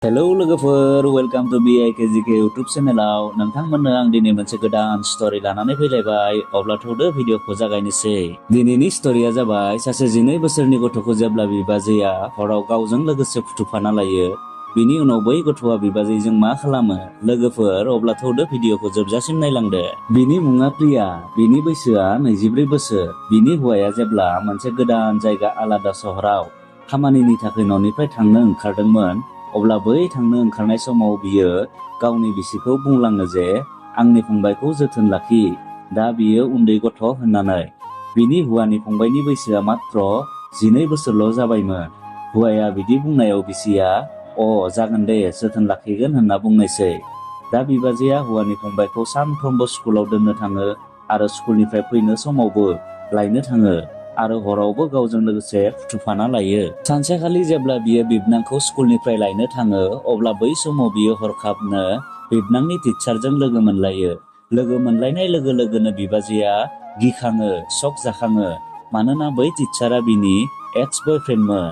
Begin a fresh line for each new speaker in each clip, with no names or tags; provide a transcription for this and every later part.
Hello लोगोफोर, welcome to BIKGK YouTube चेनेलाव नोंथांमोननो आं दिनै मोनसे गोदान स्टोरी लानानै फैलायबाय। अब्ला थौदो भिडिअखौ जागायनोसै। दिनैनि स्टोरीया जाबाय सासे 12 बोसोरनि गथ'खौ जेब्ला बिबाजैया हराव गावजों लोगोसे फुथुफाना लायो, बिनि उनाव बै गथ'आ बिबाजैजों मा खालामो? लोगोफोर, अब्ला थौदो भिडिअखौ जोबजासिम नायलांदो। बिनि मुङा प्रिया, बिनि बैसोआ 24 बोसोर। बिनि हौवाया जेब्ला मोनसे गोदान जायगा आलादा सहराव खामानिनि थाखाय न'निफ्राय थांनो ओंखारदोंमोन, अब्ला बै थांनो ओंखारनाय समाव बियो गावनि बिसिखौ बुंलाङो जे आंनि फंबायखौ जोथोन लाखि, दा बियो उन्दै गथ' होननानै। बिनि हौवानि फंबायनि बैसोआ मात्र 12 बोसोरल' जाबायमोन। हौवाया बिदि बुंनायाव बिसिया जागोन दे, जोथोन लाखिगोन होनना बुंनायसै। दा बिबाजैया हौवानि फंबायखौ सानफ्रोमबो स्कुलाव दोननो थाङो आरो स्कुलनिफ्राय फैनो समावबो लायनो थाङो आरो हरावबो गावजों लोगोसे फुथुफाना लायो। सानसेखालि जेब्ला बियो बिबनांखौ स्कुलनिफ्राय लायनो थाङो, अब्ला बै समाव बियो हरखाबनो बिबनांनि टिचारजों लोगो मोनलायो। लोगो मोनलायनाय लोगो लोगोनो बिबाजैया गिखाङो, शक जाखाङो, मानोना बै टिचारा बिनि एक्स बयफ्रेन्डमोन।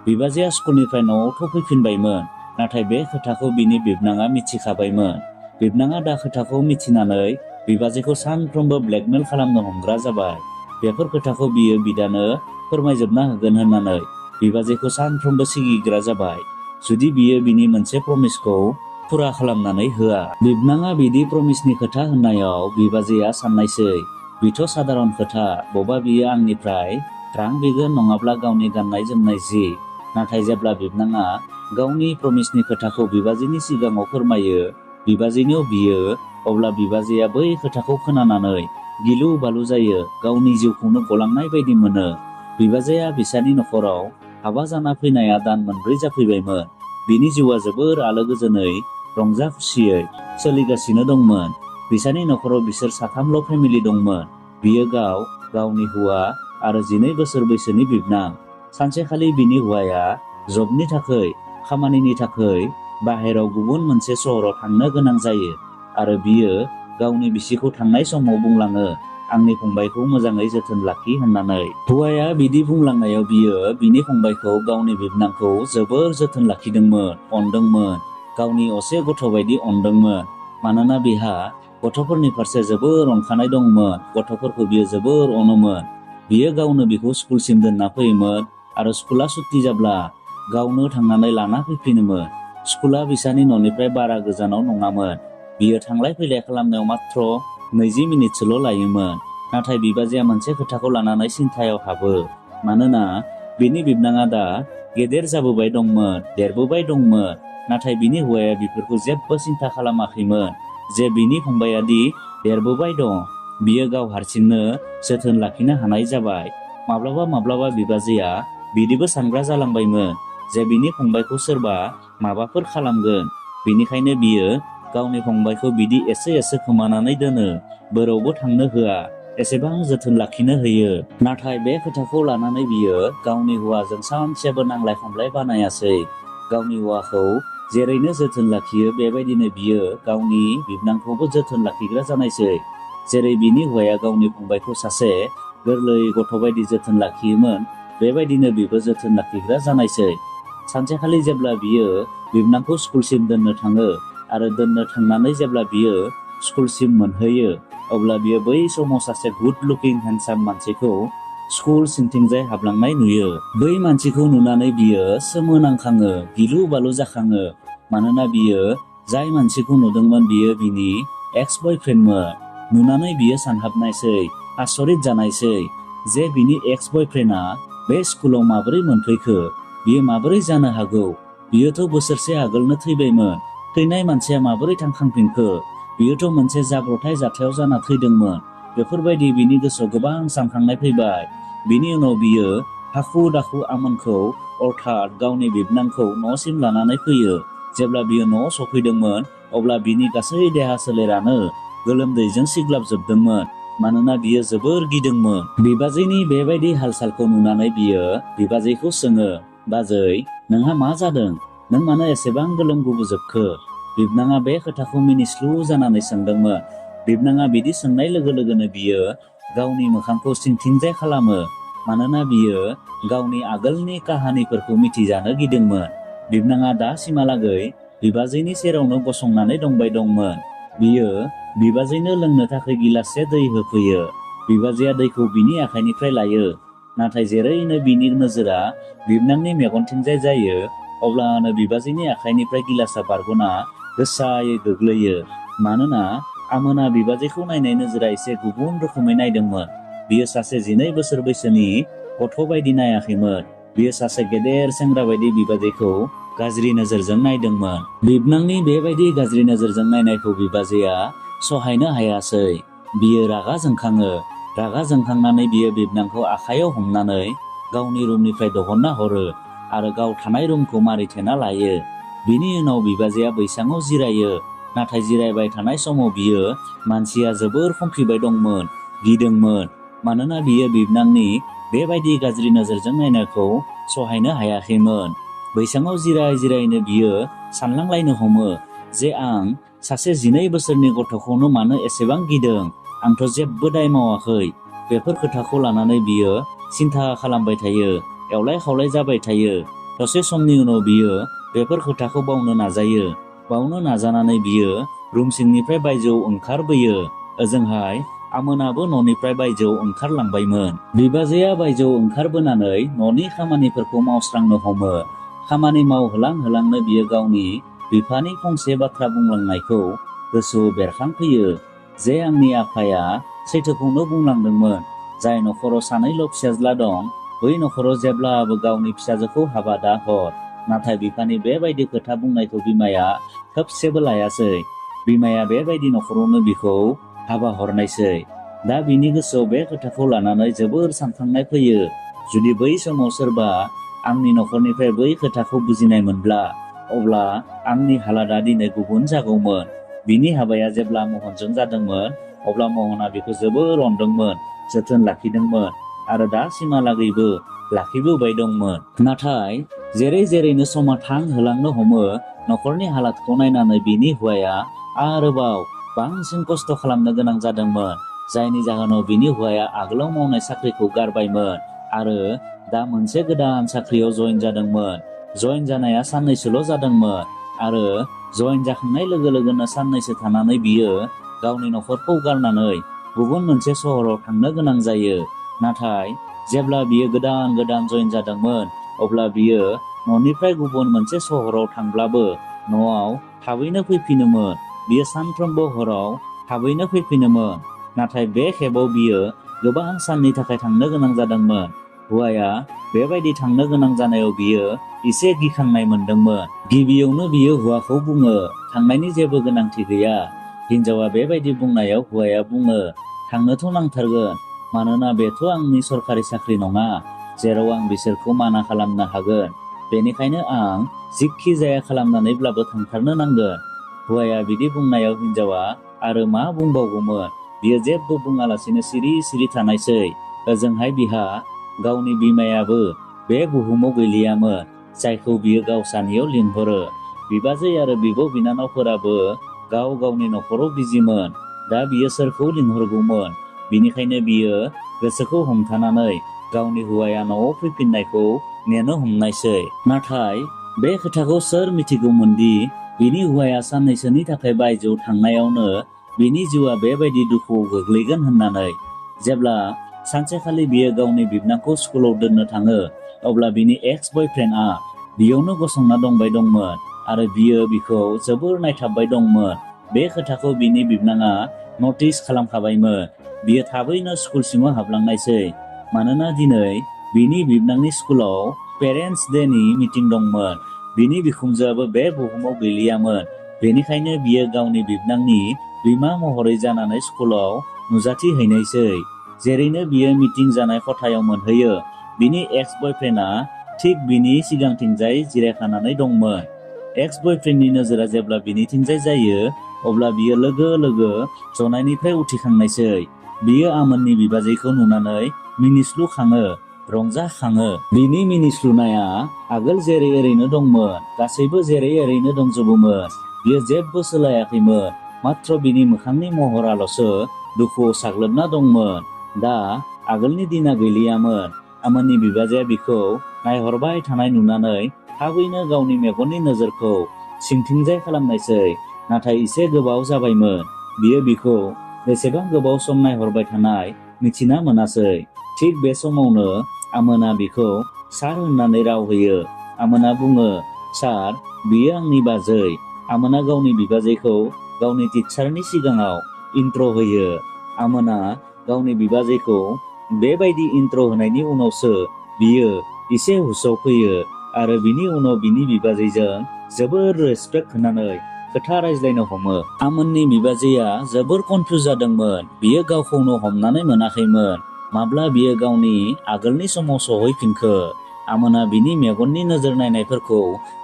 बिबाजैया स्कुलनिफ्राय न'आवथ' फैफिनबायमोन, नाथाय बे खोथाखौ बिनि बिबनाङा मिथिखाबायमोन। बिबनाङा दा खोथाखौ मिथिनानै बिबाजैखौ सानफ्रोमबो ब्लेकमेल खालामनो हमग्रा जाबाय। बेफोर खोथाखौ बियो बिदानो फोरमायजोबना होगोन होननानै बिबाजैखौ सानफ्रोमबो सिगिग्रा जाबाय, जुदि बियो बिनि मोनसे प्रमिसखौ फुरा खालामनानै होआ। बिबनाङा बिदि प्रमिसनि खोथा होननायाव बिबाजैया साननायसै, बिथ' साधारन खोथा, बबा बियो आंनिफ्राय रां बिगोन नङाब्ला गावनि गाननाय जोमनाय जि। नाथाय जेब्ला बिबनाङा गावनि प्रमिसनि खोथाखौ बिबाजैनि सिगाङाव फोरमायो, बिबाजैनियाव बियो, अब्ला बिबाजैया बै खोथाखौ खोनानानै गिलु बालु जायो, गावनि जिउखौनो गलांनाय बायदि मोनो। बिबाजैया बिसानि नखराव हाबा जाना फैनाया दान मोनब्रै जाफैबायमोन। बिनि जिउआ जोबोर आलो गोजोनै रंजा खुसियै सोलिगासिनो दंमोन। बिसानि नखराव बिसोर साथामल' फेमिलि दंमोन, बियो गावनि हौवा आरो 12 बोसोर बैसोनि बिबनां। सानसेखालि बिनि हौवाया जबनि थाखै, खामानिनि थाखै बाहेराव गुबुन मोनसे सहराव थांनो गोनां जायो आरो बियो गावनि बिसिखौ थांनाय समाव बुंलाङो, आंनि फंबायखौ मोजाङै जोथोन लाखि होननानै। हौवाया बिदि बुंलांनायाव बियो बिनि फंबायखौ, गावनि बिबनांखौ जोबोर जोथोन लाखिदोंमोन, अनदोंमोन, गावनि असे गथ' बायदि अनदोंमोन। मानोना बिहा गथ'फोरनि फारसे जोबोर अनखानाय दंमोन, गथ'फोरखौ बियो जोबोर अनोमोन। बियो गावनो बिखौ स्कुलसिम दोनना फैयोमोन आरो स्कुला सुट्टि जाब्ला गावनो थांनानै लाना फैफिनोमोन। स्कुला बिसानि न'निफ्राय बारा गोजानाव नङामोन, बियो थांलाय फैलाय खालामनायाव मात्र 20 मिनिटसोल' लायोमोन। नाथाय बिबाजैया मोनसे खोथाखौ लानानै सिन्थायाव हाबो, मानोना बिनि बिबनाङा दा गेदेर जाबोबाय दंमोन, देरबोबाय दंमोन। नाथाय बिनि हौवाया बेफोरखौ जेबो सिन्था खालामाखैमोन जे बिनि फंबाया दि देरबोबाय दं, बियो गाव हारसिंनो जोथोन लाखिनो हानाय जाबाय। माब्लाबा बिबाजैया बिदिबो सानग्रा जालांबायमोन जे बिनि फंबायखौ सोरबा माबाफोर खालामगोन, बेनिखायनो बियो गावनि फंबायखौ बिदि एसे खोमानानै दोनो, बोरावबो थांनो होआ, एसेबां जोथोन लाखिनो होयो। नाथाय बे खोथाखौ लानानै बियो गावनि हौवाजों सानसेबो नांलाय खमलाय बानायासै। गावनि हौवाखौ जेरैनो जोथोन लाखियो, बेबायदिनो बियो गावनि बिबनांखौबो जोथोन लाखिग्रा जानायसै। जेरै बिनि हौवाया गावनि फंबायखौ सासे गोरलै गथ' बायदि जोथोन लाखियोमोन, बेबायदिनो बिबो जोथोन लाखिग्रा जानायसै। सानसेखालि जेब्ला बियो बिबनांखौ स्कुलसिम दोननो थाङो आरो दोननो थांनानै जेब्ला बियो स्कुलसिम मोनहैयो, अब्ला बियो बै समाव सासे गुड लुकिं हेन्डसाम मानसिखौ स्कुल सिंथिंजाय हाबलांनाय नुयो। बै मानसिखौ नुनानै बियो सोमोनांखाङो, गिलु बालु जाखाङो, मानोना बियो जाय मानसिखौ नुदोंमोन बियो बिनि एक्स बयफ्रेन्डमोन। नुनानै बियो सानहाबनायसै, आसरित जानायसै जे बिनि एक्स बयफ्रेन्डआ बे स्कुलाव माबोरै मोनफैखो, बियो माबोरै जानो हागौ, बियोथ' बोसोरसे आगोलनो थैबायमोन, थैनाय मानसिया माबोरै थांखांफिनखो, बियोथ' मोनसे जाब्रबथाय जाथायाव जाना थैदोंमोन। बेफोरबायदि बिनि गोसोआव गोबां सानखांनाय फैबाय। बिनि उनाव बियो हाखु दाखु आमोनखौ अर्थात गावनि बिबनांखौ न'सिम लानानै फैयो। जेब्ला बियो न'आव सफैदोंमोन, अब्ला बिनि गासै देहा सोलेरानो गोलोमदैजों सिग्लाबजोबदोंमोन, मानोना बियो जोबोर गिदोंमोन। बिबाजैनि बेबायदि हाल-सालखौ नुनानै बियो बिबाजैखौ सोङो, बाजै, नोंहा मा जादों? नों मानो एसेबां गोलोम गुबुजोबखो? बिबनाङा बे खोथाखौ मिनिस्लु जानानै सोंदोंमोन। बिबनाङा बिदि सोंनाय लोगो लोगोनो बियो गावनि मोखांखौ सिंथिंजाय खालामो, मानोना बियो गावनि आगोलनि काहानिफोरखौ मिथिजानो गिदोंमोन। बिबनाङा दासिमहालागै बिबाजैनि सेरावनो गसंनानै दंबाय दंमोन। बियो बिबाजैनो लोंनो थाखाय गिलाससे दै होफैयो। बिबाजैया दैखौ बिनि आखाइनिफ्राय लायो। नाथाय जेरैनो बिनि नोजोरा बिबनांनि मेगनथिंजाय जायो, अब्लानो बिबाजैनि आखाइनिफ्राय गिलासआ बारग'ना गोसायै गोग्लैयो। मानोना आमोना बिबाजैखौ नायनाय नोजोरा एसे गुबुन रोखोमै नायदोंमोन। बियो सासे 12 बोसोर बैसोनि गथ' बायदि नायाखैमोन। बियो सासे गेदेर सेंग्रा बायदि बिबाजैखौ गाज्रि नोजोरजों नायदोंमोन। बिबनांनि बेबायदि गाज्रि नोजोरजों नायनायखौ बिबाजैया सहायनो हायासै। बियो रागा जोंखाङो। रागा जोंखांनानै बियो बिबनांखौ आखायाव हमनानै गावनि रुमनिफ्राय दिहुनना हरो आरो गाव थानाय रुमखौ मारिथेना लायो। बिनि उनाव बिबाजैया बैसाङाव जिरायो। नाथाय जिरायबाय थानाय समाव बियो मानसिया जोबोर खमफिबाय दंमोन, गिदोंमोन। मानोना बियो बिबनांनि बेबायदि गाज्रि नोजोरजों नायनायखौ सहायनो हायाखैमोन। बैसाङाव जिरायनो बियो सानलांलायनो हमो जे आं सासे 12 बोसोरनि गथ'खौनो मानो एसेबां गिदों? आंथ' जेबो दाय मावाखै। बेफोर खोथाखौ लानानै बियो सिन्था खालामबाय थायो, एवलाय खावलाय जाबाय थायो। दसे समनि उनाव बियो बेफोर खोथाखौ बावनो नाजायो। बावनो नाजानानै बियो रुम सिंनिफ्राय बायजोआव ओंखारबोयो। ओजोंहाय आमोनाबो न'निफ्राय बायजोआव ओंखारलांबायमोन। बिबाजैया बायजोआव ओंखारबोनानै न'नि खामानिफोरखौ मावस्रांनो हमो। खामानि मावहोलां होलांनो बियो गावनि बिफानि फंसे बाथ्रा बुंलांनायखौ गोसोआव बेरखांफैयो जे आंनि आफाया सैथोखौनो बुंलांदोंमोन। जाय नखराव सानैल' फिसाज्ला दं, बै नखराव जेब्लाबो गावनि फिसाजोखौ हाबा दा हर। नाथाय बिफानि बेबायदि खोथा बुंनायखौ बिमाया खोबसेबो लायासै। बिमाया बेबायदि नखरावनो बिखौ हाबा हरनायसै। दा बिनि गोसोआव बे खोथाखौ लानानै जोबोर सानखांनाय फैयो। जुदि बै समाव सोरबा आंनि नखरनिफ्राय बै खोथाखौ बुजिनाय मोनब्ला, अब्ला आंनि हालादा दिनै गुबुन जागौमोन। बिनि हाबाया जेब्ला महनजों जादोंमोन, अब्ला महना बिखौ जोबोर अनदोंमोन, जोथोन लाखिदोंमोन आरो दासिमहालागैबो लाखिबोबाय दंमोन। नाथाय जेरैनो समा थांहोलांनो हमो, नखरनि हालादखौ नायनानै बिनि हौवाया आरोबाव बांसिन खस्थ' खालामनो गोनां जादोंमोन। जायनि जाहोनाव बिनि हौवाया आगोलाव मावनाय साख्रिखौ गारबायमोन आरो दा मोनसे गोदान साख्रियाव जइन जादोंमोन। जइन जानाया साननैसोल' जादोंमोन आरो जइन जाखांनाय लोगो लोगोनो साननैसो थानानै बियो गावनि नखरखौ गारनानै गुबुन मोनसे सहराव थांनो गोनां जायो। नाथाय जेब्ला बियो गोदान जइन जादोंमोन, अब्ला बियो न'निफ्राय गुबुन मोनसे सहराव थांब्लाबो न'आव थाबैनो फैफिनोमोन। बियो सानफ्रोमबो हराव थाबैनो फैफिनोमोन। नाथाय बे खेबाव बियो गोबां साननि थाखाय थांनो गोनां जादोंमोन। हौवाया बेबायदि थांनो गोनां जानायाव बियो एसे गिखांनाय मोनदोंमोन। गिबियावनो बियो हौवाखौ बुङो, थांनायनि जेबो गोनांथि गैया। हिनजावा बेबायदि बुंनायाव हौवाया बुङो, थांनोथ' नांथारगोन। मानोना बेथ' आंनि सरखारि साख्रि नङा, जेराव आं बिसोरखौ माना खालामनो हागोन। बेनिखायनो आं जिखि जाया खालामनानैब्लाबो थांथारनो नांगोन। हौवाया बिदि बुंनायाव हिनजावा आरो मा बुंबावगौमोन। बियो जेबो बुङालासिनो सिरि थानायसै। ओजोंहाय बिहा गावनि बिमायाबो बे बुहुमाव गैलियामोन, जायखौ बियो गावसानियाव लिंहरो। बिबाजै आरो बिब' बिनानावफोराबो गावनि नखराव बिजिमोन। दा बियो सोरखौ लिंहरगौमोन। बिनिखायनो बियो गोसोखौ हमथानानै गावनि हौवाया न'आव फैफिननायखौ नेनो हमनायसै। नाथाय बे खोथाखौ सोर मिथिगौमोनदि बिनि हौवाया साननैसोनि थाखाय बायजोआव थांनायावनो बिनि जिउआ बेबायदि दुखुआव गोग्लैगोन होननानै। जेब्ला सानसेखालि बियो गावनि बिबनांखौ स्कुलाव दोननो थाङो, अब्ला बिनि एक्स बयफ्रेन्डआ बियावनो गसंना दंबाय दंमोन आरो बियो बिखौ जोबोर नायथाबबाय दंमोन। बे खोथाखौ बिनि बिबनाङा नटिस खालामखाबायमोन। बियो थाबैनो स्कुलसिमाव हाबलांनायसै। मानोना दिनै बिनि बिबनांनि स्कुलाव पेरेन्टस डेनि मिटिं दंमोन। बिनि बिखुनजोआबो बे बुहुमाव गैलियामोन। बेनिखायनो बियो गावनि बिबनांनि बिमा महरै जानानै स्कुलाव नुजाथिहैनायसै। जेरैनो बियो मिटिं जानाय खथायाव मोनहैयो, बिनि एक्स बयफ्रेन्डआ थिग बिनि सिगांथिंजाय जिरायखानानै दंमोन। एक्स बयफ्रेन्डनि नोजोरा जेब्ला बिनिथिंजाय जायो, अब्ला बियो लोगो जनायनिफ्राय उथिखांनायसै। बियो आमोननि बिबाजैखौ नुनानै मिनिस्लुखाङो, रंजाखाङो। बिनि मिनिस्लुनाया आगोल जेरै ओरैनो दंमोन, गासैबो जेरै ओरैनो दंजोबोमोन। बियो जेबो सोलायाखैमोन, मात्र बिनि मोखांनि महराल'सो दुखुआव साग्लोबना दंमोन। दा आगोलनि दिना गैलियामोन। आमोननि बिबाजैया बिखौ नायहरबाय थानाय नुनानै थाबैनो गावनि मेगननि नोजोरखौ सिंथिंजाय खालामनायसै। नाथाय एसे गोबाव जाबायमोन। बियो बिखौ बेसेबां गोबाव सम नायहरबाय थानाय मिथिना मोनासै। थिग बे समावनो आमोना बिखौ सार होननानै राव होयो। आमोना बुङो, सार, बियो आंनि बाजै। आमोना गावनि बिबाजैखौ गावनि टिचारनि सिगाङाव इन्ट्र' होयो। आमोना गावनि बिबाजैखौ बेबायदि इन्ट्र' होनायनि उनावसो बियो एसे हुसआव फैयो आरो बिनि उनाव बिनि बिबाजैजों जोबोर रेसपेक्ट होनानै खोथा रायज्लायनो हमो। आमोननि बिबाजैया जोबोर कनफिउज जादोंमोन। बियो गावखौनो हमनानै मोनाखैमोन माब्ला बियो गावनि आगोलनि समाव सहैफिनखो। आमोना बिनि मेगननि नोजोर नायनायफोरखौ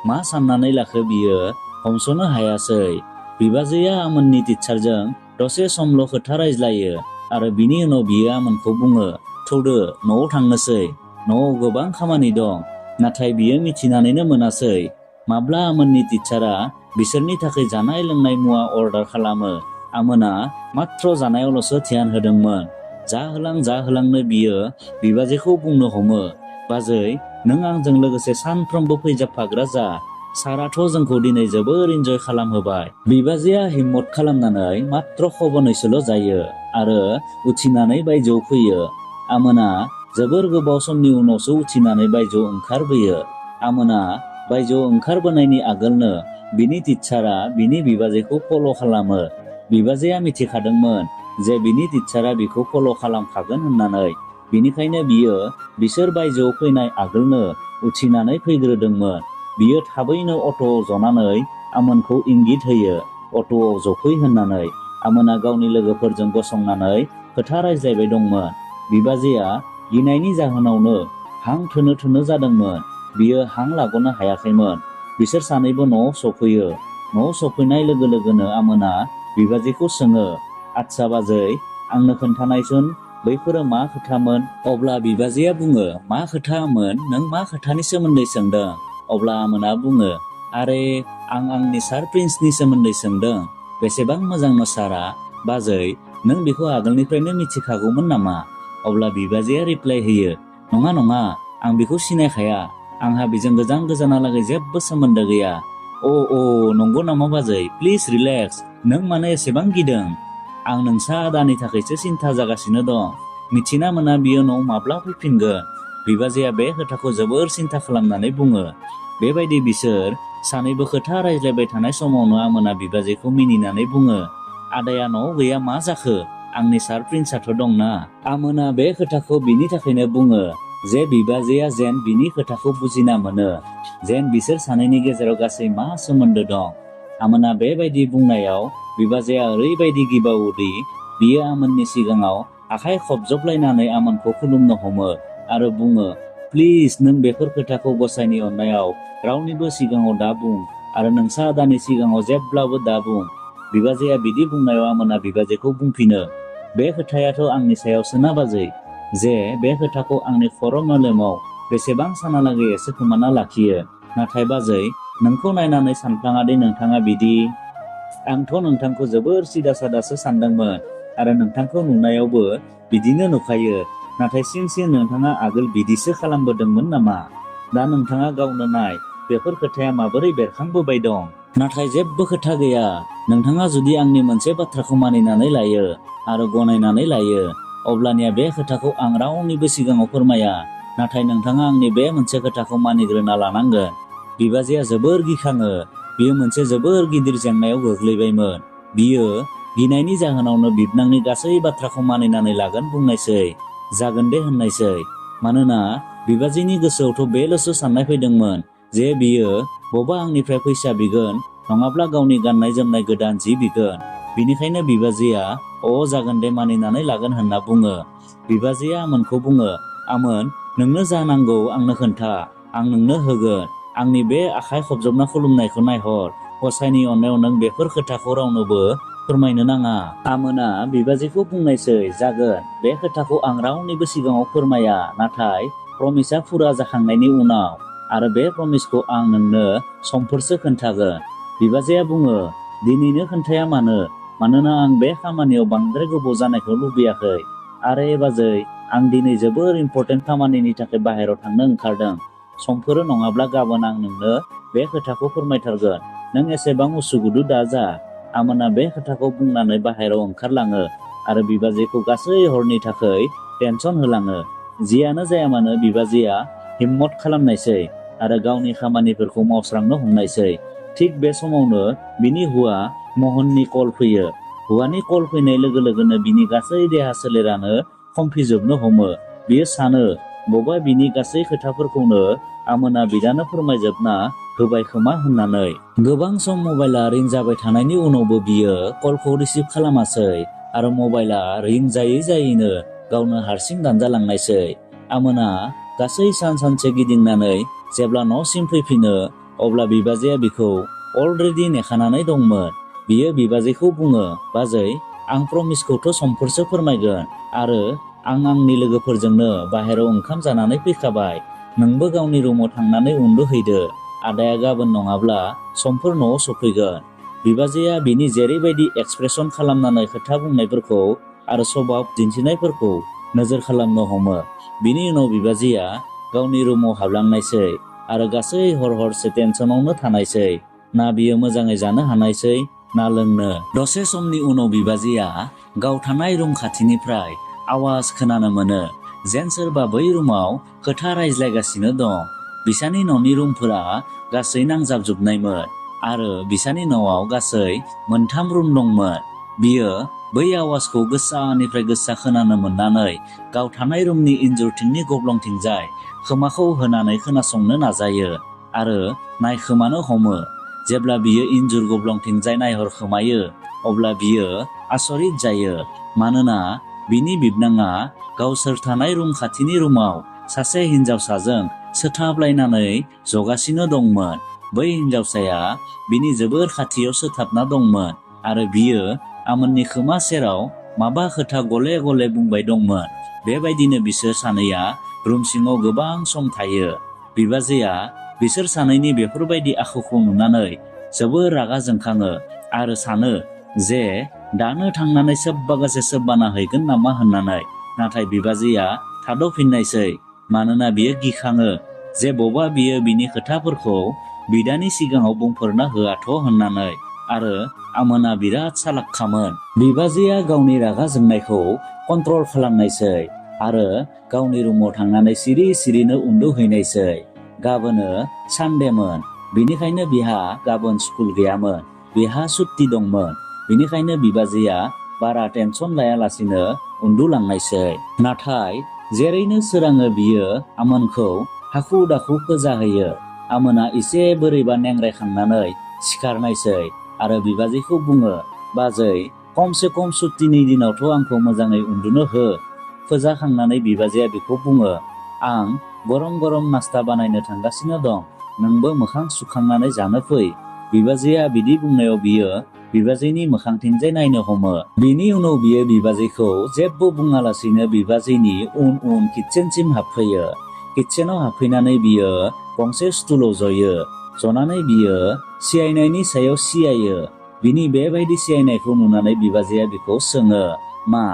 मा साननानै लाखो बियो हमस'नो हायासै। बिबाजैया आमोननि टिचारजों दसे समल' खोथा रायज्लायो आरो बिनि उनाव बियो आमोनखौ बुङो, थौदो न'आव थांनोसै, न'आव गोबां खामानि दं। नाथाय बियो मिथिनानैनो मोनासै माब्ला आमोननि टिचारा बिसोरनि थाखाय जानाय लोंनाय मुवा अर्डार खालामो। आमोना माथ्र जानायावल'सो ध्यान होदोंमोन। जाहोलांनो बियो बिबाजैखौ बुंनो हमो, बाजै, नों आंजों लोगोसे सानफ्रोमबो फैजाबफाग्रा जा। साराथ' जोंखौ दिनै जोबोर इन्जय खालामहोबाय। बिबाजैया हिम्मत खालामनानै माथ्र खबनैसोल' जायो आरो उथिनानै बायजोआव फैयो। आमोना जोबोर गोबाव समनि उनावसो उथिनानै बायजोआव ओंखारबोयो। आमोना बायजोआव ओंखारबोनायनि आगोलनो बिनि टिचारा बिनि बिबाजैखौ फल' खालामो। बिबाजैया मिथिखादोंमोन जे बिनि टिचारा बिखौ फल' खालामखागोन होननानै। बिनिखायनो बियो बिसोर बायजोआव फैनाय आगोलनो उथिनानै फैग्रोदोंमोन। बियो थाबैनो अट'आव जनानै आमोनखौ इंगित होयो अट'आव जफै होननानै। आमोना गावनि लोगोफोरजों गसंनानै खोथा रायज्लायबाय दंमोन। बिबाजैया गिनायनि जाहोनावनो हां थोनो जादोंमोन। बियो हां लागनो हायाखैमोन। बिसोर सानैबो न'आव सफैयो। न'आव सफैनाय लोगो लोगोनो आमोना बिबाजैखौ सोङो, आदसा बाजै, आंनो खोन्थानायसुन बैफोरो मा खोथामोन? अब्ला बिबाजैया बुङो, मा खोथा आमोन, नों मा खोथानि सोमोन्दै सोंदों? अब्ला आमोना बुङो, आरे आं आंनि सार प्रिन्सनि सोमोन्दै सोंदों। बेसेबां मोजां न' सारा। बाजै, नों बेखौ आगोलनिफ्रायनो मिथिखागौमोन नामा? अब्ला बिबाजैया रिप्लाइ होयो, नङा, आं बेखौ सिनायखाया। आंहा बेजों गोजानहालागै जेबो सोमोन्दो गैया। अ नंगौ नामा बाजै? Please relax. नों मानो एसेबां गिदों? आं नोंसा आदानि थाखायसो सिन्था जागासिनो दं। मिथिना मोना बियो न'आव माब्ला फैफिनगोन। बिबाजैया बे खोथाखौ जोबोर सिन्था खालामनानै बुङो। बेबायदि बिसोर सानैबो खोथा रायज्लायबाय थानाय समावनो आमोना बिबाजैखौ मिनिनानै बुङो, आदाया न'आव गैया मा जाखो? आंनि सार प्रिन्सआथ' दंना। आमोना बे खोथाखौ बिनि थाखायनो बुङो जे बिबाजैया जेन बिनि खोथाखौ बुजिना मोनो, जेन बिसोर सानैनि गेजेराव गासै मा सोमोन्दो दं। आमोना बेबायदि बुंनायाव बिबाजैया ओरैबायदि गिबावोदि बियो आमोननि सिगाङाव आखाइ खबजबलायनानै आमोनखौ खुलुमनो हमो आरो बुङो, प्लिज नों बेफोर खोथाखौ गसाइनि अननायाव रावनिबो सिगाङाव दा बुं आरो नोंसा आदानि सिगाङाव जेब्लाबो दा बुं। बिबाजैया बिदि बुंनायाव आमोना बिबाजैखौ बुंफिनो, बे खोथायाथ' आंनि सायावसोना बाजै, जे बे खोथाखौ आंनि खर' मेलेमाव बेसेबां सानालागै एसे खोमाना लाखियो। नाथाय बाजै, नोंखौ नायनानै सानफ्लाङादि नोंथाङा बिदि। आंथ' नोंथांखौ जोबोर सिदा सादासो सानदोंमोन आरो नोंथांखौ नुनायावबो बिदिनो नुखायो। नाथाय सिन नोंथाङा आगोल बिदिसो खालामबोदोंमोन नामा? दा नोंथाङा गावनो नाय बेफोर खोथाया माबोरै बेरखांबोबाय दं। नाथाय जेबो खोथा गैया। नोंथाङा जुदि आंनि मोनसे बाथ्राखौ मानिनानै लायो आरो गनायनानै लायो, अब्लानिया बे खोथाखौ आं रावनिबो सिगाङाव फोरमाया। नाथाय नोंथाङा आंनि बे मोनसे खोथाखौ मानिग्रोना लानांगोन। बिबाजैया जोबोर गिखाङो। बियो मोनसे जोबोर गिदिर जेंनायाव गोग्लैबायमोन। बियो गिनायनि जाहोनावनो बिबनांनि गासै बाथ्राखौ मानिनानै लागोन बुंनायसै, जागोन दे होननायसै। मानोना बिबाजैनि गोसोआवथ' बेल'सो साननाय फैदोंमोन जे बियो बबा आंनिफ्राय फैसा बिगोन नङाब्ला गावनि गाननाय जोमनाय गोदान जि बिगोन। बिनिखायनो बिबाजैया जागोन दे मानिनानै लागोन होनना बुङो। बिबाजैया आमोनखौ बुङो, आमोन, नोंनो जा नांगौ आंनो खोन्था, आं नोंनो होगोन। आंनि बे आखाइ खबजबना खुलुमनायखौ नायहर। गसाइनि अननायाव नों बेफोर खोथाखौ रावनोबो फोरमायनो नाङा। आमोना बिबाजैखौ बुंनायसै, जागोन, बे खोथाखौ आं रावनिबो सिगाङाव फोरमाया। नाथाय प्रमिसआ फुरा जाखांनायनि उनाव आरो बे प्रमिसखौ आं नोंनो समफोरसो खोन्थागोन। बिबाजैया बुङो, दिनैनो खोन्थाया मानो? मानोना आं बे खामानियाव बांद्राय गोबाव जानायखौ लुबैयाखै। आरे बाजै, आं दिनै जोबोर इम्पर्टेन्ट खामानिनि थाखाय बाहेरायाव थांनो ओंखारदों। समफोर नङाब्ला गाबोन आं नोंनो बे खोथाखौ फोरमायथारगोन। नों एसेबां उसुगुदु दाजा। आमोना बे खोथाखौ बुंनानै बाहेरायाव ओंखारलाङो आरो बिबाजैखौ गासै हरनि थाखाय टेनसन होलाङो। जियानो जाया मानो बिबाजैया हिम्मत खालामनायसै आरो गावनि खामानिफोरखौ मावस्रांनो हमनायसै। थिग बे समावनो बिनि हौवा महननि कल फैयो। हौवानि कल फैनाय लोगो लोगोनो बिनि गासै देहा सोलेरानो खमफिजोबनो हमो। बियो सानो बबा बिनि गासै खोथाफोरखौनो आमोना बिदानो फोरमायजोबना होबाय खोमा होननानै। गोबां सम मबाइला रिं जाबाय थानायनि उनावबो बियो कलखौ रिसिभ खालामासै आरो मबाइला रिं जायै जायैनो गावनो हारसिं दानजालांनायसै। आमोना गासै सानसे गिदिंनानै जेब्ला न'सिम फैफिनो अब्ला बिबाजैया बिखौ अलरेडि नेखानानै दंमोन। बियो बिबाजैखौ बुङो, बाजै, आं प्रमिसखौथ' समफोरसो फोरमायगोन आरो आं आंनि लोगोफोरजोंनो बाहेरायाव ओंखाम जानानै फैखाबाय। नोंबो गावनि रुमाव थांनानै उन्दुहैदो। आदाया गाबोन नङाब्ला समफोर न'आव सफैगोन। बिबाजैया बिनि जेरैबायदि एक्सप्रेसन खालामनानै खोथा बुंनायफोरखौ आरो सभाब दिन्थिनायफोरखौ नोजोर खालामनो हमो। बिनि उनाव बिबाजैया गावनि रुमाव हाबलांनायसै आरो गासै हरसे टेनसनावनो थानायसै। ना बियो मोजाङै जानो हानायसै ना लोंनो। दसे समनि उनाव बिबाजैया गाव थानाय रुम खाथिनिफ्राय आवाज खोनानो मोनो जेन सोरबा बै रुमाव खोथा रायज्लायगासिनो दं। बिसानि न'नि रुमफोरा गासै नांजाबजोबनायमोन आरो बिसानि न'आव गासै 3 रुम दंमोन। बियो बै आवाजखौ गोसानिफ्राय गोसा खोनानो मोननानै गाव थानाय रुमनि इन्जुरथिंनि गब्लंथिंजाय खोमाखौ होनानै खोनासंनो नाजायो आरो नायखोमानो हमो। जेब्ला बियो इन्जुर गब्लंथिंजाय नायहरखोमायो अब्ला बियो आसरित जायो। मानोना बिनि बिबनाङा गावसोर थानाय रुम खाथिनि रुमाव सासे हिनजावसाजों सोथाबलायनानै जगासिनो दंमोन। बै हिनजावसाया बिनि जोबोर खाथियाव सोथाबना दंमोन आरो बियो आमोननि खोमा सेराव माबा खोथा गले गले बुंबाय दंमोन। बेबायदिनो बिसोर सानैया रुम सिङाव गोबां सम थायो। बिबाजैया बिसोर सानैनि बेफोरबायदि आखुखौ नुनानै जोबोर रागा जोंखाङो आरो सानो जे दानो थांनानै सोबबागासे सोबबाना हैगोन नामा होननानै। नाथाय बिबाजैया थाद'फिननायसै मानोना बियो गिखाङो जे बबा बियो बिनि खोथाफोरखौ बिदानि सिगाङाव बुंफोरना होआथ' होननानै। आरो आमोना बिराद सालाकखामोन। बिबाजैया गावनि रागा जोंनायखौ कन्ट्रल खालामनायसै आरो गावनि रुमाव थांनानै सिरि सिरिनो उन्दुहैनायसै। गाबोनो सानदेमोन, बेनिखायनो बिहा गाबोन स्कुल गैयामोन। बिहा सुट्टि दंमोन। बेनिखायनो बिबाजैया बारा टेनसन लायालासिनो उन्दुलांनायसै। नाथाय जेरैनो सोराङो बियो आमोनखौ हाखु दाखु फोजाहैयो। आमोना एसे बोरैबा नेंग्रायखांनानै सिखारनायसै आरो बिबाजैखौ बुङो, बाजै, खमसे खम सुट्टिनि दिनावथ' आंखौ मोजाङै उन्दुनो हो। फोजाखांनानै बिबाजैया बिखौ बुङो, आं गरम गरम नास्ता बानायनो थांगासिनो दं। नोंबो मोखां सुखांनानै जानो फै। बिबाजैया बिदि बुंनायाव बियो बिबाजैनि मोखांथिंजाय नायनो हमो। बिनि उनाव बियो बिबाजैखौ जेबो बुङालासिनो बिबाजैनि उन उन किटचेनसिम हाबफैयो। किटचेनाव हाबफैनानै बियो गंसे स्टुलाव जयो। जनानै बियो सियायनायनि सायाव सियायो। बिनि बेबायदि सियायनायखौ नुनानै बिबाजैया बिखौ सोङो, मा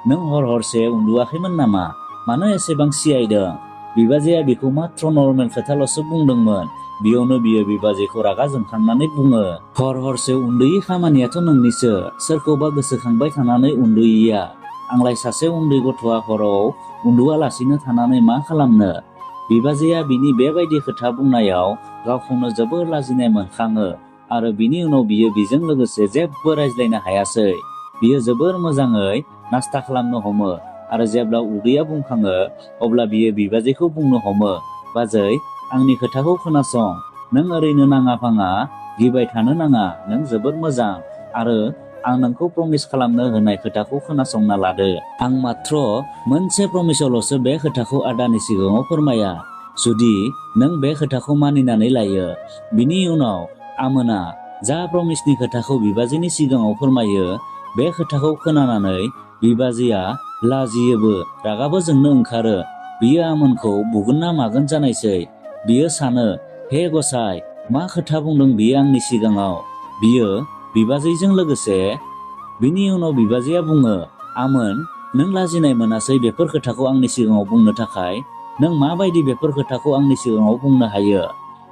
नों हरसे उन्दुआखैमोन नामा? मानो एसेबां सियायदों? बिबाजैया बिखौ माथ्र नर्मेल खोथाल'सो बुंदोंमोन। बेयावनो बियो बिबाजैखौ रागा जोंखांनानै बुङो, हरसे उन्दुयै खामानियाथ' नोंनिसो। सोरखौबा गोसोखांबाय थानानै उन्दुयैया। आंलाय सासे उन्दै गथ'आ हराव उन्दुआलासिनो थानानै मा खालामनो? बिबाजैया बिनि बेबायदि खोथा बुंनायाव गावखौनो जोबोर लाजिनाय मोनखाङो आरो बिनि उनाव बियो बिजों लोगोसे जेबो रायज्लायनो हायासै। बियो जोबोर मोजाङै नास्ता खालामनो हमो आरो जेब्ला उदैया बुंखाङो अब्ला बियो बिबाजैखौ बुंनो हमो, बाजै, आंनि खोथाखौ खोनासं। नों ओरैनो नाङा फाङा गिबाय थानो नाङा। नों जोबोर मोजां आरो आं नोंखौ प्रमिस खालामनो होनाय खोथाखौ खोनासंना लादो। आं माथ्र मोनसे प्रमिसावल'सो बे खोथाखौ आदानि सिगाङाव फोरमाया। जुदि नों बे खोथाखौ मानिनानै लायो, बिनि उनाव आमोना जा प्रमिसनि खोथाखौ बिबाजैनि सिगाङाव फोरमायो, बे खोथाखौ खोनानानै बिबाजैया लाजियोबो रागाबो जोंनो ओंखारो। बियो आमोनखौ बुगोन ना मागोन जानायसै। बियो सानो, हे गसाइ, मा खोथा बुंदों बियो आंनि सिगाङाव। बियो बिबाजैजों लोगोसे। बिनि उनाव बिबाजैया बुङो, आमोन, नों लाजिनाय मोनासै बेफोर खोथाखौ आंनि सिगाङाव बुंनो थाखाय? नों माबायदि बेफोर खोथाखौ आंनि सिगाङाव बुंनो हायो?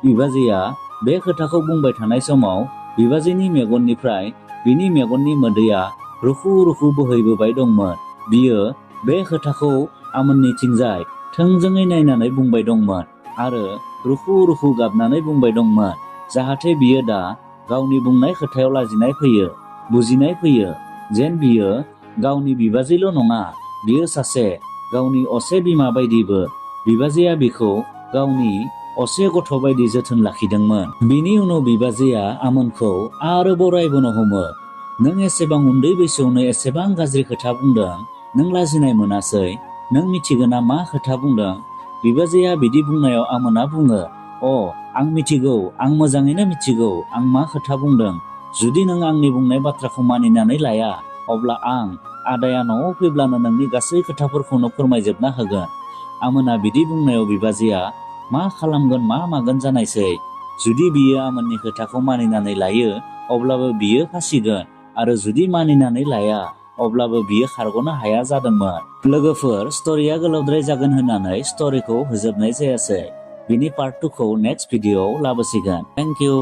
बिबाजैया बे खोथाखौ बुंबाय थानाय समाव बिबाजैनि मेगननिफ्राय बिनि मेगननि मोदैया रुखु रुखु बोहैबोबाय दंमोन। बियो बे खोथाखौ आमोननिथिंजाय थोंजोङै नायनानै बुंबाय दंमोन आरो रुखु रुखु गाबनानै बुंबाय दंमोन, जाहाथे बियो दा गावनि बुंनाय खोथायाव लाजिनाय फैयो, बुजिनाय फैयो, जेन बियो गावनि बिबाजैल' नङा, बियो सासे गावनि असे बिमा बायदिबो। बिबाजैया बिखौ गावनि असे गथ' बायदि जोथोन लाखिदोंमोन। बिनि उनाव बिबाजैया आमोनखौ आरोबाव रायबोनो हमो। नों एसेबां उन्दै बैसोआवनो एसेबां गाज्रि खोथा बुंदों, नों लाजिनाय मोनासै? नों मिथिगोना मा खोथा बुंदों? बिबाजैया बिदि बुंनायाव आमोना बुङो, आं मिथिगौ, आं मोजाङैनो मिथिगौ आं मा खोथा बुंदों। जुदि नों आंनि बुंनाय बाथ्राखौ मानिनानै लाया, अब्ला आं आदाया न'आव फैब्लानो नोंनि गासै खोथाफोरखौनो फोरमायजोबना होगोन। आमोना बिदि बुंनायाव बिबाजैया मा खालामगोन मा मागोन जानायसै। जुदि बियो आमोननि खोथाखौ मानिनानै लायो, अब्लाबो बियो फासिगोन, आरो जुदि मानिनानै लाया, अब्लाबो बियो खारग'नो हाया जादोंमोन। लोगोफोर, स्ट'रिया गोलावद्राय जागोन होननानै स्ट'रिखौ होजोबनाय जायासै। बिनि पार्ट 2 खौ नेक्स्ट भिडिअ'आव लाबोसिगोन। Thank you.